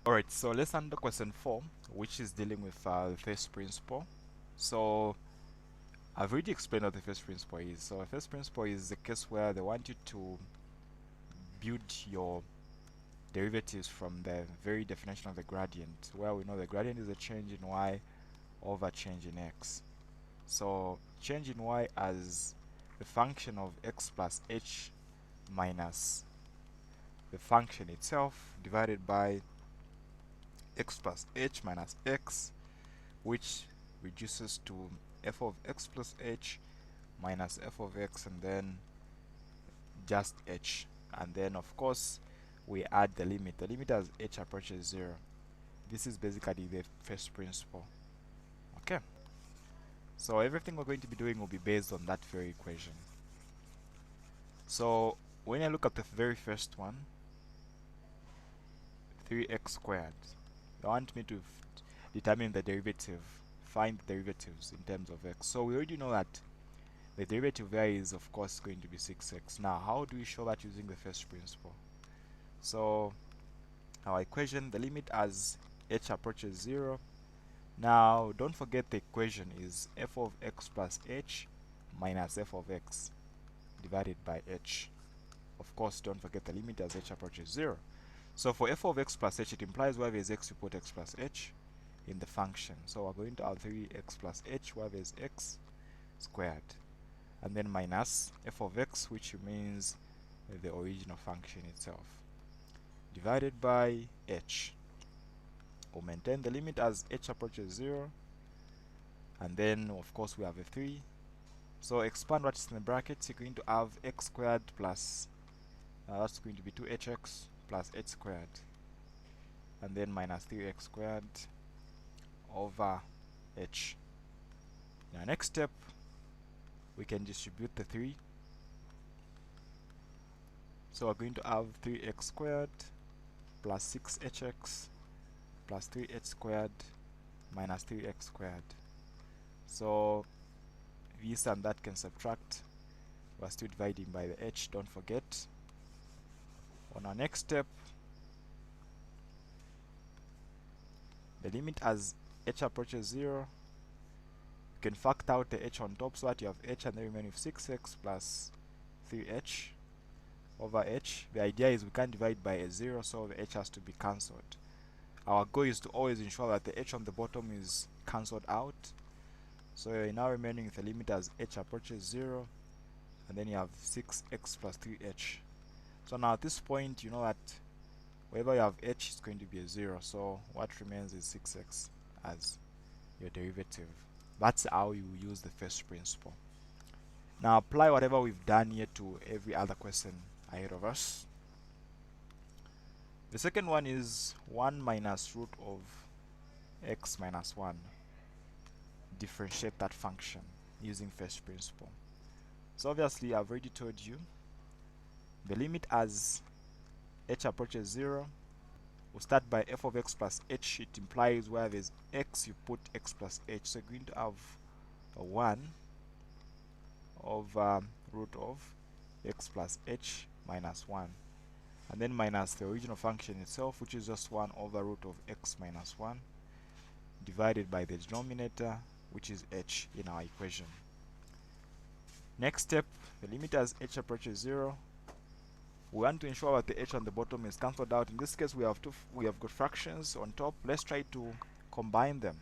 Alright, so let's handle question 4, which is dealing with the first principle. So I've already explained what the first principle is. So the first principle is the case where they want you to build your derivatives from the very definition of the gradient, where we know the gradient is a change in y over change in x. So change in y as the function of x plus h minus the function itself divided by x plus h minus x, which reduces to f of x plus h minus f of x, and then just h. And then of course we add the limit as h approaches 0. This is basically the first principle. Okay, so everything we're going to be doing will be based on that very equation. So when I look at the very first one, 3x squared, they want me to determine the derivative, find the derivatives in terms of x. So we already know that the derivative there is of course going to be 6x. Now how do we show that using the first principle? So our equation, the limit as h approaches 0. Now don't forget the equation is f of x plus h minus f of x divided by h. Of course don't forget the limit as h approaches 0. So for f of x plus h, it implies where there's x, you put x plus h in the function. So we're going to add 3x plus h where there's x squared, and then minus f of x, which means the original function itself, divided by h. We'll maintain the limit as h approaches 0, and then of course we have a 3. So expand what's in the brackets. You're going to have x squared plus that's going to be 2hx plus h squared, and then minus 3x squared over h. Now next step, we can distribute the 3. So we're going to have 3x squared plus 6hx plus 3h squared minus 3x squared. So this and that can subtract. We're still dividing by the h, don't forget. On our next step, the limit as h approaches 0, you can factor out the h on top so that you have h and then remain with 6x plus 3h over h. The idea is we can't divide by a 0, so the h has to be cancelled. Our goal is to always ensure that the h on the bottom is cancelled out. So you're now remaining with the limit as h approaches 0, and then you have 6x plus 3h. So now at this point, you know that wherever you have h, it's going to be a 0. So what remains is 6x as your derivative. That's how you use the first principle. Now apply whatever we've done here to every other question ahead of us. The second one is 1 minus root of x minus 1. Differentiate that function using first principle. So obviously I've already told you the limit as h approaches 0 will start by f of x plus h. It implies where there's x, you put x plus h. So you're going to have a 1 over root of x plus h minus 1, and then minus the original function itself, which is just 1 over root of x minus 1, divided by the denominator, which is h in our equation. Next step, the limit as h approaches 0, we want to ensure that the h on the bottom is cancelled out. In this case, we have got fractions on top. Let's try to combine them.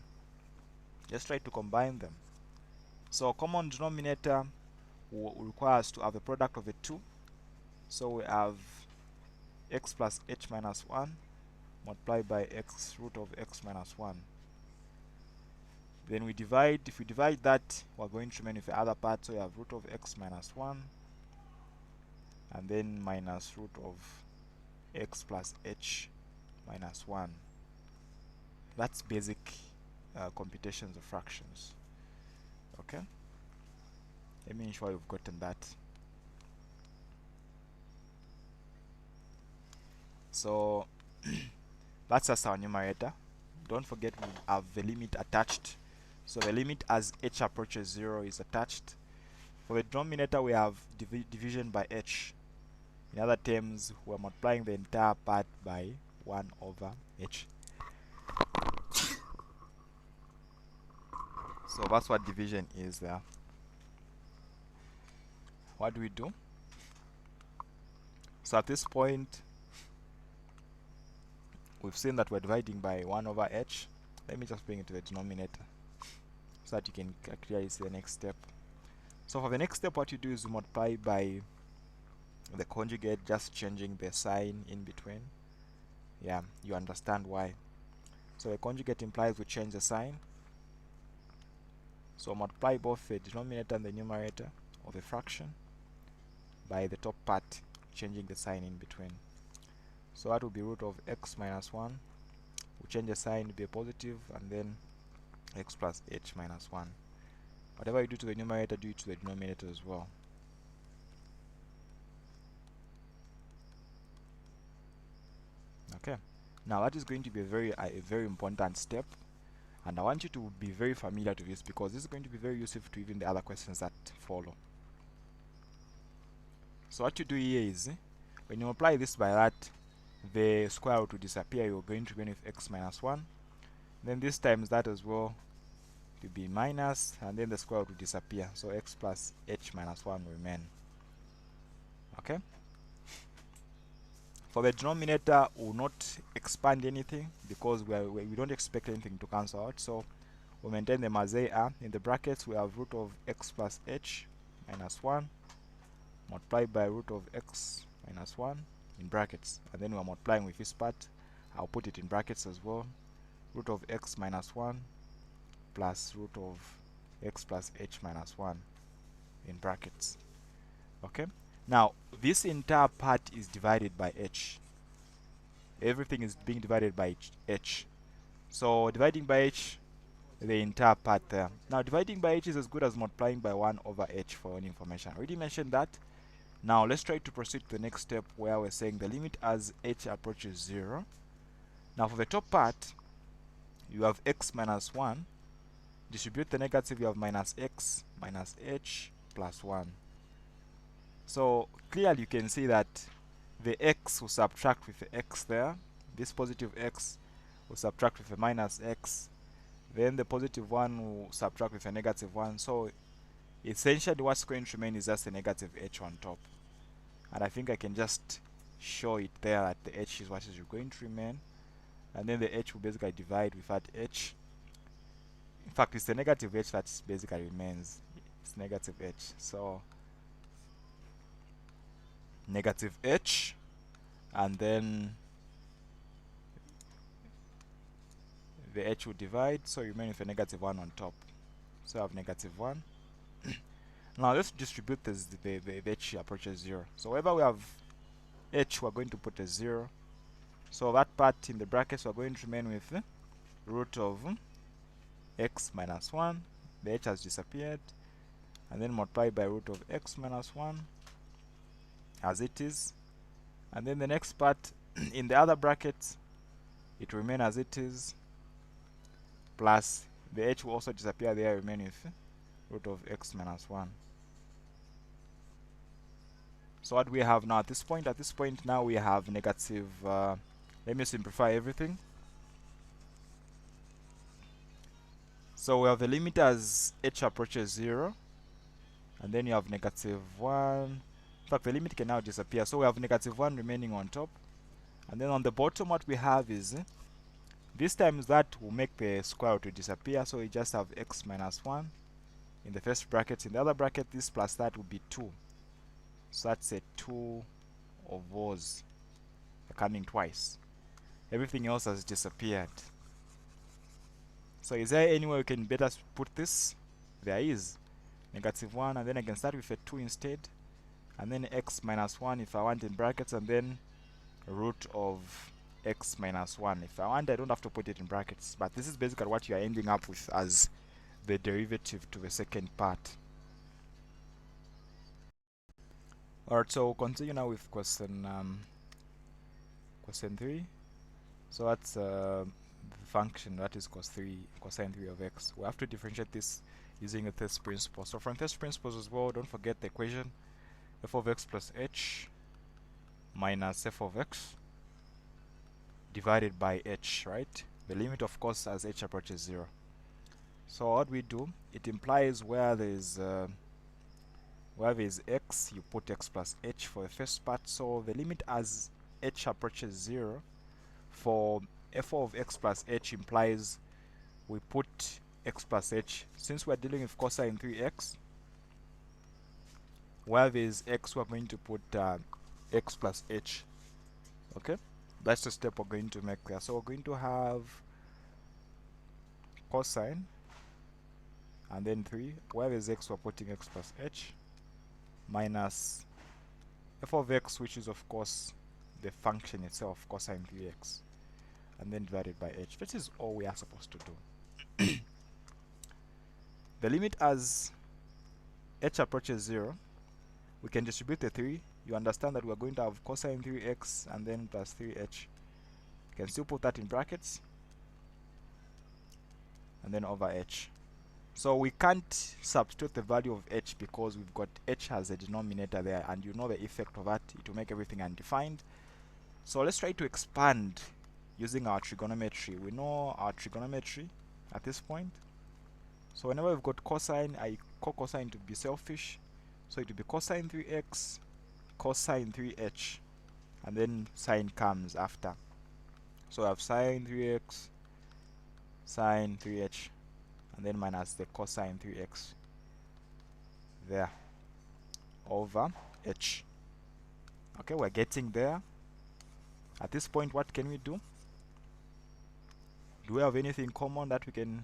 So common denominator will require us to have a product of the 2. So we have x plus h minus 1 multiplied by x root of x minus 1. Then we divide. If we divide that, we're going to remain with the other part. So we have root of x minus 1, and then minus root of x plus h minus 1. That's basic computations of fractions. Okay, let me ensure you've gotten that. So that's just our numerator. Don't forget we have the limit attached. So the limit as h approaches 0 is attached. For the denominator, we have division by h. In other terms, we're multiplying the entire part by 1 over h. So that's what division is there. What do we do? So at this point, we've seen that we're dividing by 1 over h. Let me just bring it to the denominator so that you can clearly see the next step. So for the next step, what you do is you multiply by the conjugate, just changing the sign in between. Yeah, you understand why. So the conjugate implies we change the sign. So multiply both the denominator and the numerator of a fraction by the top part, changing the sign in between. So that will be root of x minus 1. We change the sign to be a positive, and then x plus h minus 1. Whatever you do to the numerator, do it to the denominator as well. Okay. Now that is going to be a very important step, and I want you to be very familiar to this, because this is going to be very useful to even the other questions that follow. So what you do here is, when you apply this by that, the square root will disappear. You're going to remain with x minus 1. Then this times that as well to be minus, and then the square root will disappear. So x plus h minus 1 will remain. Okay. For the denominator, we will not expand anything because we don't expect anything to cancel out. So we maintain them as they are. In the brackets, we have root of x plus h minus 1 multiplied by root of x minus 1 in brackets. And then we're multiplying with this part. I'll put it in brackets as well. Root of x minus 1 plus root of x plus h minus 1 in brackets. Okay. Now, this entire part is divided by h. Everything is being divided by h. So dividing by h, the entire part there. Now, dividing by h is as good as multiplying by 1 over h for your information. I already mentioned that. Now, let's try to proceed to the next step where we're saying the limit as h approaches 0. Now, for the top part, you have x minus 1. Distribute the negative, you have minus x minus h plus 1. So clearly you can see that the x will subtract with the x there. This positive x will subtract with a minus x. Then the positive 1 will subtract with a negative 1. So essentially what's going to remain is just the negative h on top. And I think I can just show it there that the h is what is going to remain. And then the h will basically divide with that h. In fact, it's the negative h that basically remains. It's negative h. So negative h, and then the h will divide, so you remain with a negative 1 on top. So I have negative 1. Now let's distribute this, the h approaches 0. So wherever we have h, we're going to put a 0. So that part in the brackets, we're going to remain with root of x minus 1. The h has disappeared. And then multiply by root of x minus 1 as it is. And then the next part in the other bracket, it will remain as it is, plus the h will also disappear there, remain with root of x minus 1. So what we have now at this point? At this point now we have negative, let me simplify everything. So we have the limit as h approaches 0, and then you have negative 1. In fact, the limit can now disappear. So we have negative 1 remaining on top. And then on the bottom, what we have is, this times that will make the square root to disappear. So we just have x minus 1 in the first bracket. In the other bracket, this plus that will be 2. So that's a 2 of those coming twice. Everything else has disappeared. So is there any way we can better put this? There is. Negative 1, and then I can start with a 2 instead. And then x minus 1 if I want in brackets, and then root of x minus 1. If I want, I don't have to put it in brackets. But this is basically what you are ending up with as the derivative to the second part. Alright, so we'll continue now with question 3. So that's the function that is cosine 3 of x. We have to differentiate this using a first principle. So from first principles as well, don't forget the equation f of x plus h minus f of x divided by h, right? The limit, of course, as h approaches 0. So what we do, it implies where there is x, you put x plus h for the first part. So the limit as h approaches 0 for f of x plus h implies we put x plus h. Since we're dealing with cosine 3x, where there is x, we're going to put x plus h. Okay, that's the step we're going to make there. So we're going to have cosine and then 3, where there's x, we're putting x plus h, minus f of x, which is of course the function itself, cosine 3x, and then divided by h. This is all we are supposed to do. The limit as h approaches 0, we can distribute the 3. You understand that we're going to have cosine 3x and then plus 3h. You can still put that in brackets and then over h. So we can't substitute the value of h because we've got h as a denominator there, and you know the effect of that, it will make everything undefined. So let's try to expand using our trigonometry. We know our trigonometry at this point. So whenever we've got cosine, I call cosine to be selfish. So it will be cosine 3x, cosine 3h, and then sine comes after. So I have sine 3x, sine 3h, and then minus the cosine 3x there over h. Okay, we're getting there. At this point, what can we do? Do we have anything common that we can...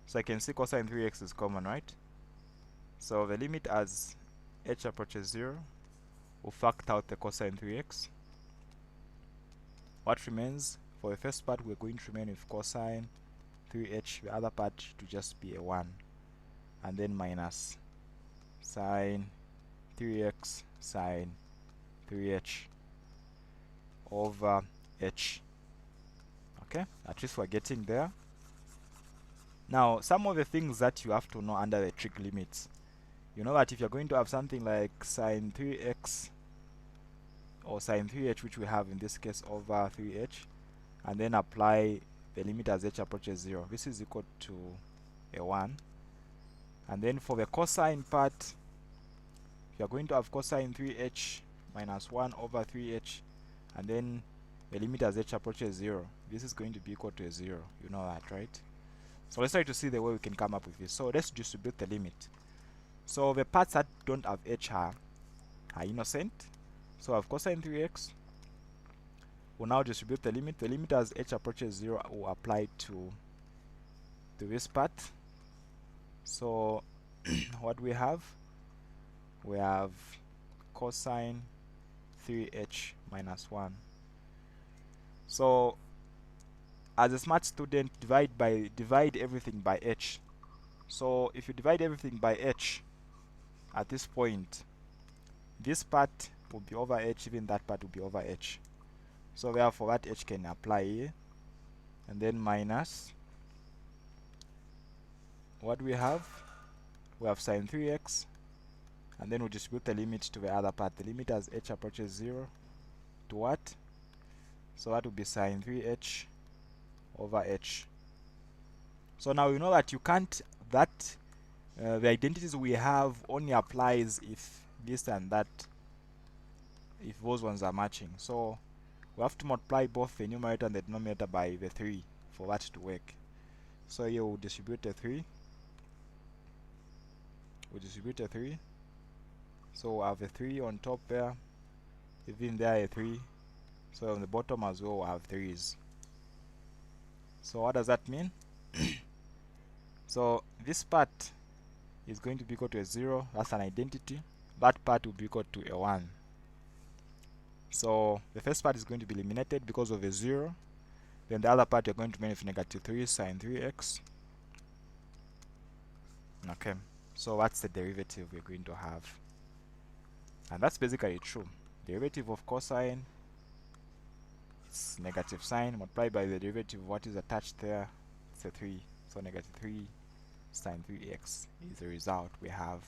So I can see cosine 3x is common, right? So the limit as h approaches 0, we'll factor out the cosine 3x. What remains? For the first part, we're going to remain with cosine 3h, the other part to just be a 1, and then minus sine 3x sine 3h over h. Okay, at least we're getting there. Now, some of the things that you have to know under the trig limits. You know that if you're going to have something like sine 3x or sine 3h, which we have in this case over 3h, and then apply the limit as h approaches 0, this is equal to a 1. And then for the cosine part, if you're going to have cosine 3h minus 1 over 3h, and then the limit as h approaches 0, this is going to be equal to a 0. You know that, right? So let's try to see the way we can come up with this. So let's distribute the limit. So the parts that don't have h are innocent. So I have cosine 3x. We'll now distribute the limit. The limit as h approaches 0 will apply to this part. So what we have cosine 3h minus 1. So as a smart student, divide everything by h. So if you divide everything by h at this point, this part will be over h, even that part will be over h. So therefore that h can apply here, and then minus what we have sine 3x, and then we distribute the limit to the other part. The limit as h approaches 0 to what? So that will be sine 3h over h. So now you know that you can't, the identities we have only applies if this and that, if those ones are matching. So we have to multiply both the numerator and the denominator by the 3 for that to work. So here we'll distribute the 3. So we'll have a 3 on top there, even there a 3. So on the bottom as well we'll have 3's. So what does that mean? So this part is going to be equal to a 0. That's an identity. That part will be equal to a 1. So the first part is going to be eliminated because of a 0. Then the other part you're going to remain with negative 3 sine 3x. Okay, so that's the derivative we're going to have. And that's basically true. Derivative of cosine, it's negative sine multiplied by the derivative of what is attached there. It's a 3. So negative 3 sine 3x is the result we have.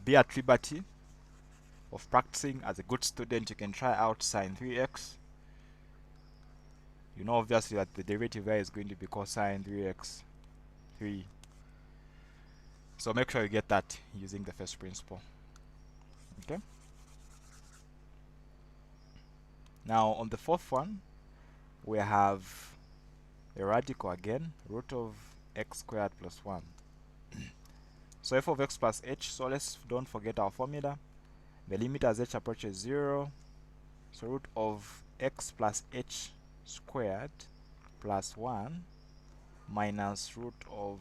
be at liberty of practicing as a good student, you can try out sine 3x. You know obviously that the derivative there is going to be cosine 3x 3. So make sure you get that using the first principle. Okay. Now on the fourth one, we have a radical again, root of x squared plus 1. So f of x plus h, so let's don't forget our formula. The limit as h approaches 0, so root of x plus h squared plus 1 minus root of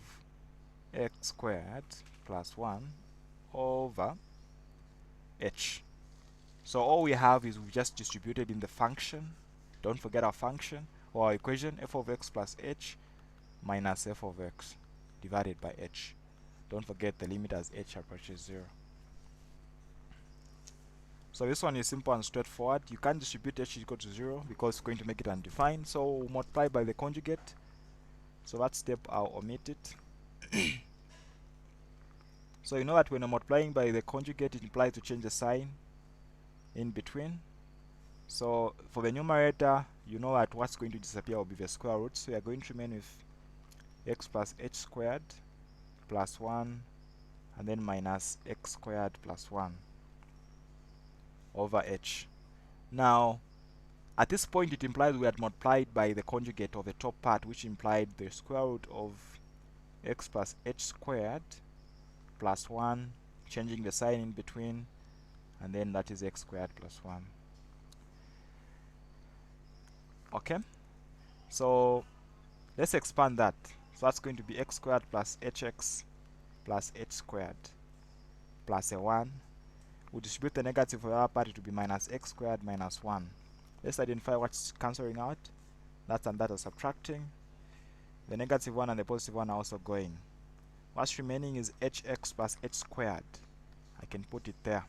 x squared plus 1 over h. So all we have is we just distributed in the function. Don't forget our function or our equation, f of x plus h minus f of x divided by h. Don't forget the limit as h approaches 0. So this one is simple and straightforward. You can't distribute h is equal to 0 because it's going to make it undefined. So we'll multiply by the conjugate. So that step I'll omit it. So you know that when you're multiplying by the conjugate, it implies to change the sign in between. So for the numerator, you know that what's going to disappear will be the square root. So we are going to remain with x plus h squared plus 1 and then minus x squared plus 1 over h. Now at this point it implies we had multiplied by the conjugate of the top part, which implied the square root of x plus h squared plus 1, changing the sign in between, and then that is x squared plus 1. Okay, so let's expand that. So that's going to be x squared plus hx plus h squared plus a 1. We'll distribute the negative for the other part, it will be minus x squared minus 1. Let's identify what's cancelling out. That and that are subtracting. The negative 1 and the positive 1 are also going. What's remaining is hx plus h squared. I can put it there.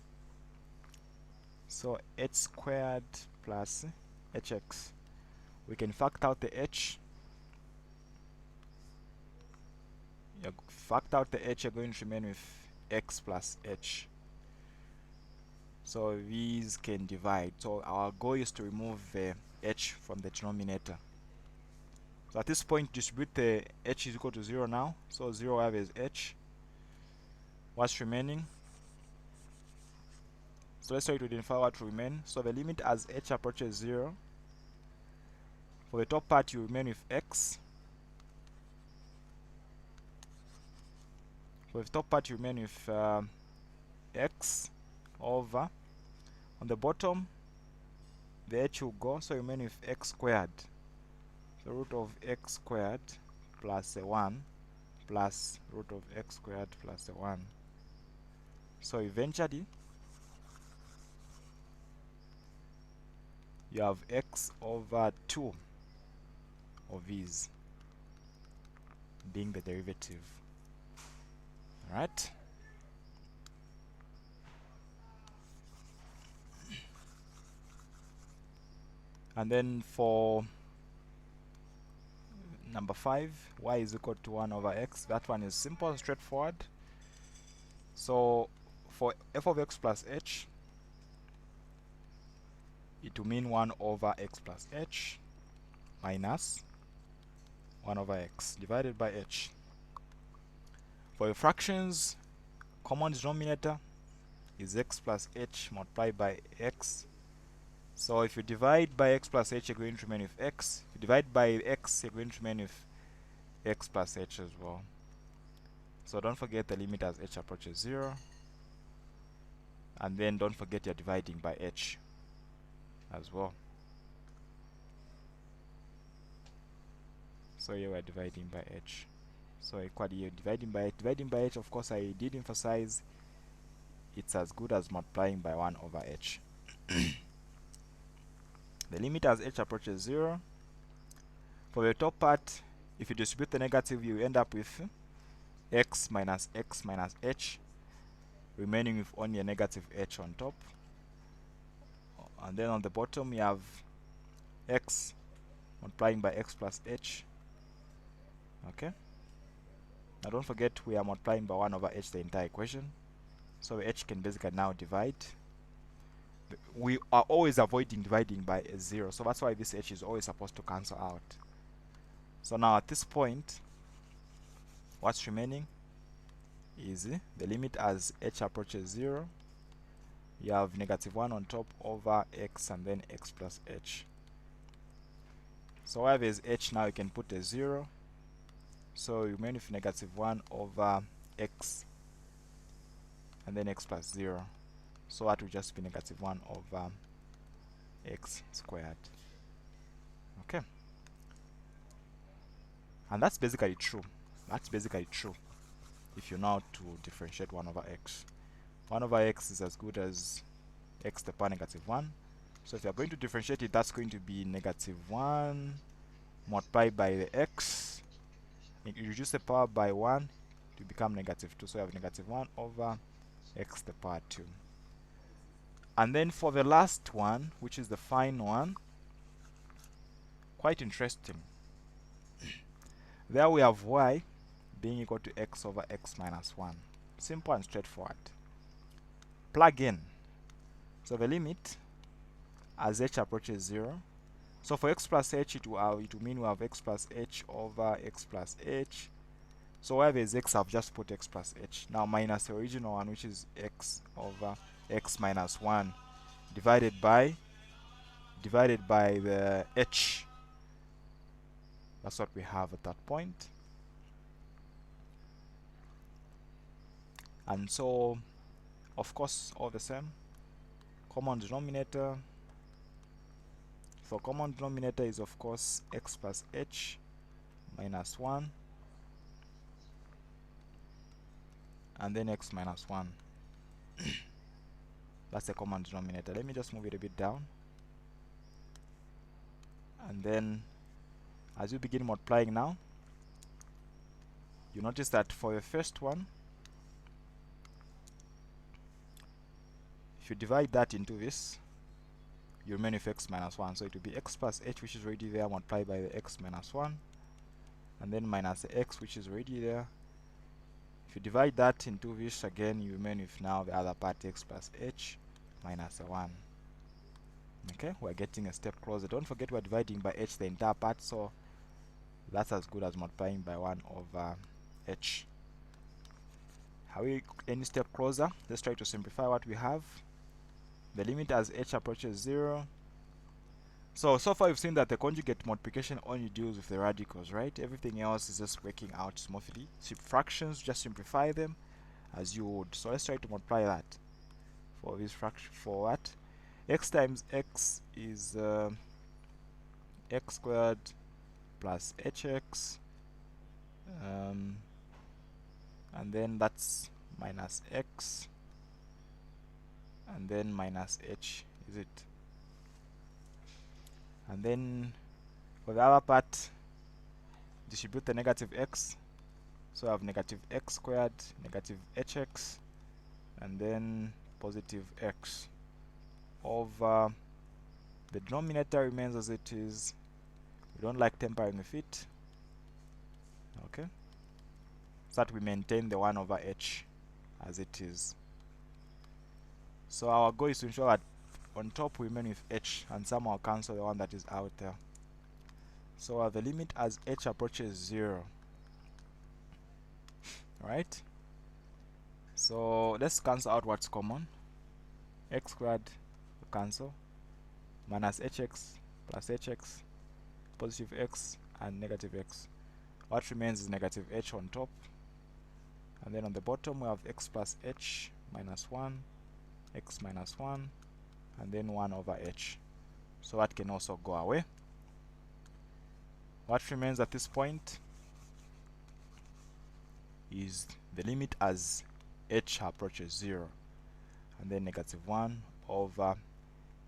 So h squared plus hx. We can factor out the h. You factor out the h, you're going to remain with x plus h. So these can divide. So our goal is to remove the h from the denominator. So at this point, distribute the h is equal to 0 now. So 0 have is h. What's remaining? So let's try to identify what will remain. So the limit as h approaches 0. For the top part, you remain with x. For the top part, you remain with x over. On the bottom, the h will go, so you remain with x squared. So root of x squared plus a 1 plus root of x squared plus a 1. So eventually, you have x over 2 of these being the derivative. Alright? And then for number 5, y is equal to 1 over x. That one is simple and straightforward. So for f of x plus h, it will mean 1 over x plus h minus 1 over x divided by h. For the fractions, common denominator is x plus h multiplied by x. So if you divide by x plus h, you're going to remain with x. If you divide by x, you're going to remain with x plus h as well. So don't forget the limit as h approaches 0. And then don't forget you're dividing by h as well. So here we're dividing by h. So equally you're dividing by h. Dividing by h, of course, I did emphasize it's as good as multiplying by 1 over h. The limit as h approaches 0. For the top part, if you distribute the negative, you end up with x minus h, remaining with only a negative h on top. And then on the bottom, you have x multiplying by x plus h. Okay? Now don't forget we are multiplying by 1 over h the entire equation. So h can basically now divide. we are always avoiding dividing by a 0, so that's why this h is always supposed to cancel out. So now at this point, what's remaining is the limit as h approaches 0. You have -1 on top over x and then x plus h. So where there's h now, you can put a 0. So you remain with -1 over x and then x plus 0. So that will just be -1 over x squared. Okay. And that's basically true. That's basically true if you know how to differentiate 1 over x. 1 over x is as good as x to the power -1. So if you're going to differentiate it, that's going to be -1 multiplied by the x. You reduce the power by 1 to become -2. So you have -1 over x to the power 2. And then for the last one, which is the final one, quite interesting. There we have y being equal to x over x minus 1. Simple and straightforward. Plug in. So the limit as h approaches 0. So for x plus h, it will mean we have x plus h over x plus h. So where there's x, I've just put x plus h. Now minus the original one, which is x over x minus 1, divided by the h. That's what we have at that point. And so, of course, all the same, common denominator. So common denominator is, of course, x plus h minus 1 and then x minus 1. That's the common denominator. Let me just move it a bit down. And then as you begin multiplying now, you notice that for the first one, if you divide that into this, you remain with x minus 1. So it will be x plus h, which is already there, multiplied by the x minus 1, and then minus the x, which is already there. If you divide that into this again, you remain with now the other part, x plus h minus a 1. Okay, we're getting a step closer. Don't forget we're dividing by h the entire part, so that's as good as multiplying by 1 over h. Are we any step closer? Let's try to simplify what we have. The limit as h approaches 0. So far we've seen that the conjugate multiplication only deals with the radicals, right? Everything else is just working out smoothly. Fractions, just simplify them as you would. So let's try to multiply that. For this fraction, for what? X times x is x squared plus hx, and then that's minus x, and then minus h, is it? And then for the other part, distribute the negative x. So I have negative x squared, negative hx, and then positive x over the denominator remains as it is. We don't like tampering with it. Okay, so that we maintain the 1 over h as it is. So our goal is to ensure that on top we remain with h and somehow cancel the one that is out there. So the limit as h approaches 0. Right? So let's cancel out what's common. X squared will cancel, minus hx plus hx, positive x and negative x. What remains is negative h on top, and then on the bottom we have x plus h minus 1, x minus 1, and then 1 over h. So that can also go away. What remains at this point is the limit as h approaches 0, and then negative 1 over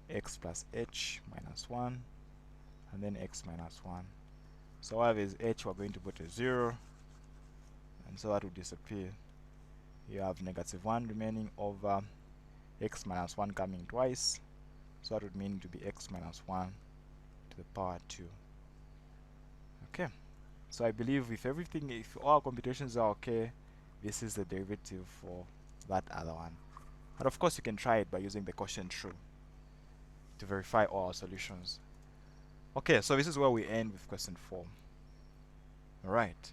x plus h minus 1, and then x minus 1. So while there's h, we're going to put a 0, and so that will disappear. You have negative 1 remaining over x minus 1 coming twice, so that would mean to be x minus 1 to the power 2. Okay, so I believe if everything, if all computations are okay, this is the derivative for that other one. But of course you can try it by using the quotient rule. to verify all our solutions. Okay, so this is where we end with question 4. All right.